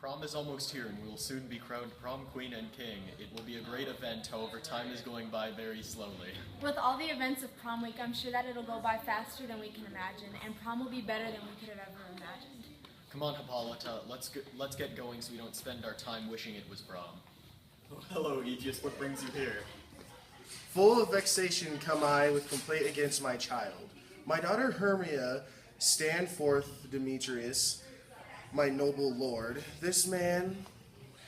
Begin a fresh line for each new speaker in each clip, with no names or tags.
Prom is almost here, and we will soon be crowned prom queen and king. It will be a great event, however time is going by very slowly.
With all the events of prom week, I'm sure that it'll go by faster than we can imagine, and prom will be better than we could have ever imagined.
Come on, Hippolyta, let's get going so we don't spend our time wishing it was prom. Oh, hello, Aegeus, what brings you here?
Full of vexation come I with complaint against my child. My daughter Hermia, stand forth, Demetrius, my noble lord. This man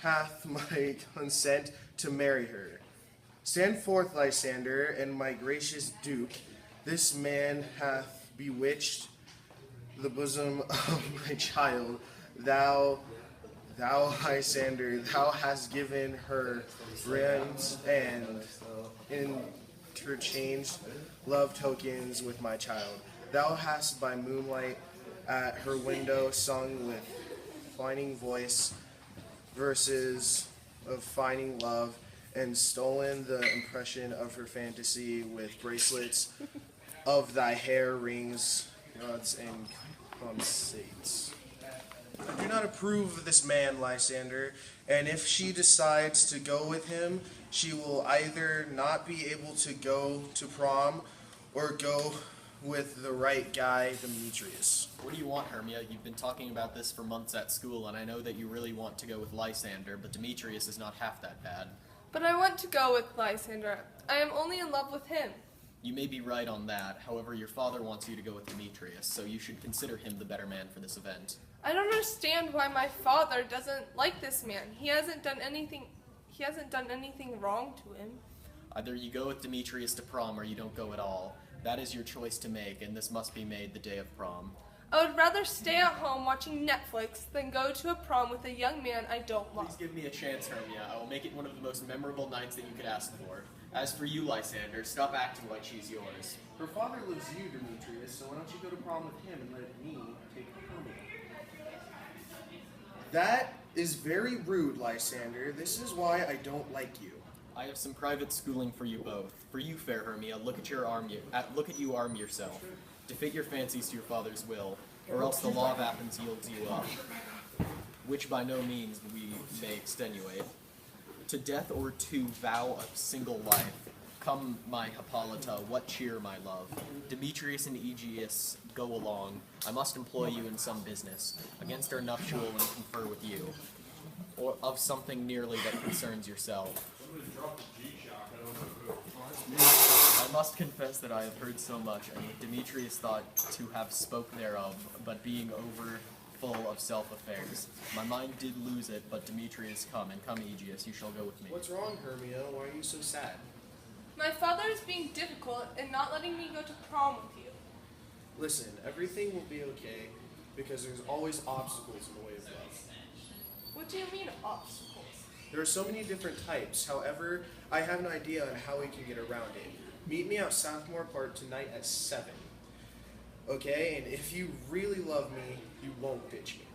hath my consent to marry her. Stand forth, Lysander, and my gracious duke. This man hath bewitched the bosom of my child. Thou, Lysander, thou hast given her rings and interchanged love tokens with my child. Thou hast by moonlight at her window sung with finding voice verses of finding love, and stolen the impression of her fantasy with bracelets of thy hair, rings, rods, and conceits. I do not approve of this man, Lysander, and if she decides to go with him, she will either not be able to go to prom or go with the right guy, Demetrius.
What do you want, Hermia? You've been talking about this for months at school, and I know that you really want to go with Lysander, but Demetrius is not half that bad.
But I want to go with Lysander. I am only in love with him.
You may be right on that. However, your father wants you to go with Demetrius, so you should consider him the better man for this event.
I don't understand why my father doesn't like this man. He hasn't done anything wrong to him.
Either you go with Demetrius to prom or you don't go at all. That is your choice to make, and this must be made the day of prom.
I would rather stay at home watching Netflix than go to a prom with a young man I don't love.
Please give me a chance, Hermia. I will make it one of the most memorable nights that you could ask for. As for you, Lysander, stop acting like she's yours.
Her father loves you, Demetrius, so why don't you go to prom with him and let me take Hermia? That is very rude, Lysander. This is why I don't like you.
I have some private schooling for you both. For you, fair Hermia, look at you arm yourself. To fit your fancies to your father's will, or else the law of Athens yields you up, which by no means we may extenuate. To death or to vow a single life. Come, my Hippolyta, what cheer, my love. Demetrius and Aegeus, go along. I must employ you in some business, against our nuptial and confer with you, or of something nearly that concerns yourself. I must confess that I have heard so much, and Demetrius thought to have spoke thereof, but being over full of self-affairs. My mind did lose it, but Demetrius come, and come Aegeus, you shall go with me.
What's wrong, Hermia? Why are you so sad?
My father is being difficult and not letting me go to prom with you.
Listen, everything will be okay, because there's always obstacles in the way of love.
What do you mean, obstacles?
There are so many different types. However, I have an idea on how we can get around it. Meet me out Southmore Park tonight at 7. Okay? And if you really love me, you won't ditch me.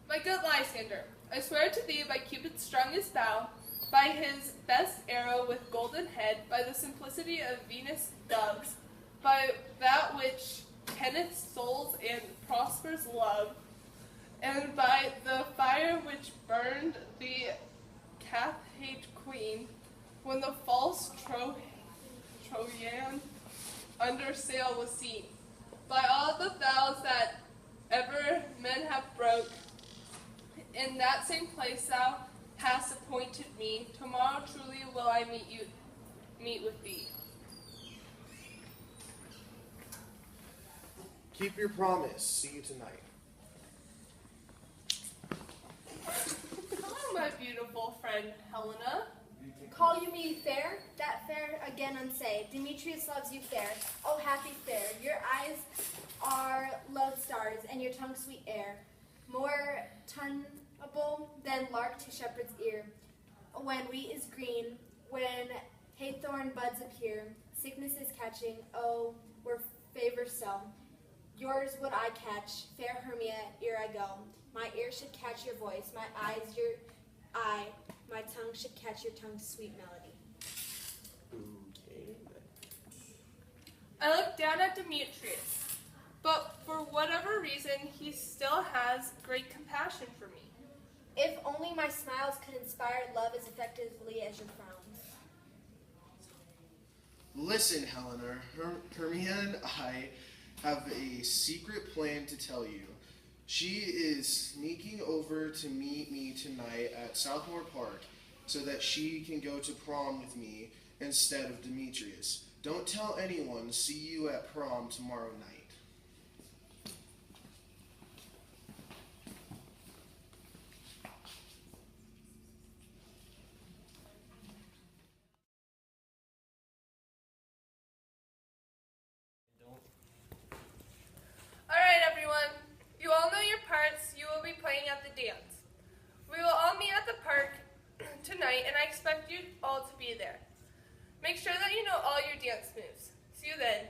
My good Lysander, I swear to thee by Cupid's strongest bow, by his best arrow with golden head, by the simplicity of Venus' doves, by that which kenneth souls and prospers love, and by the fire which burned the Carthage queen, when the false Trojan under sail was seen, by all the vows that ever men have broke, in that same place thou hast appointed me, tomorrow truly will I meet with thee.
Keep your promise. See you tonight.
Hello, my beautiful friend Helena.
Call you me fair? That fair again unsay. Demetrius loves you fair. Oh, happy fair. Your eyes are lodestars, and your tongue sweet air. More tunnable than lark to shepherd's ear. When wheat is green, when haythorn buds appear, sickness is catching, oh, where favor so. Yours would I catch, fair Hermia, ere I go. My ear should catch your voice, my eyes your eye, my tongue should catch your tongue's sweet melody.
Okay.
I look down at Demetrius, but for whatever reason, he still has great compassion for me.
If only my smiles could inspire love as effectively as your frowns.
Listen, Helena, Hermia and I have a secret plan to tell you. She is sneaking over to meet me tonight at Southmore Park so that she can go to prom with me instead of Demetrius. Don't tell anyone. See you at prom tomorrow night.
Alright, everyone. You all know your parts. You will be playing at the dance. We will all meet at the park tonight, and I expect you all to be there. Make sure that you know all your dance moves. See you then.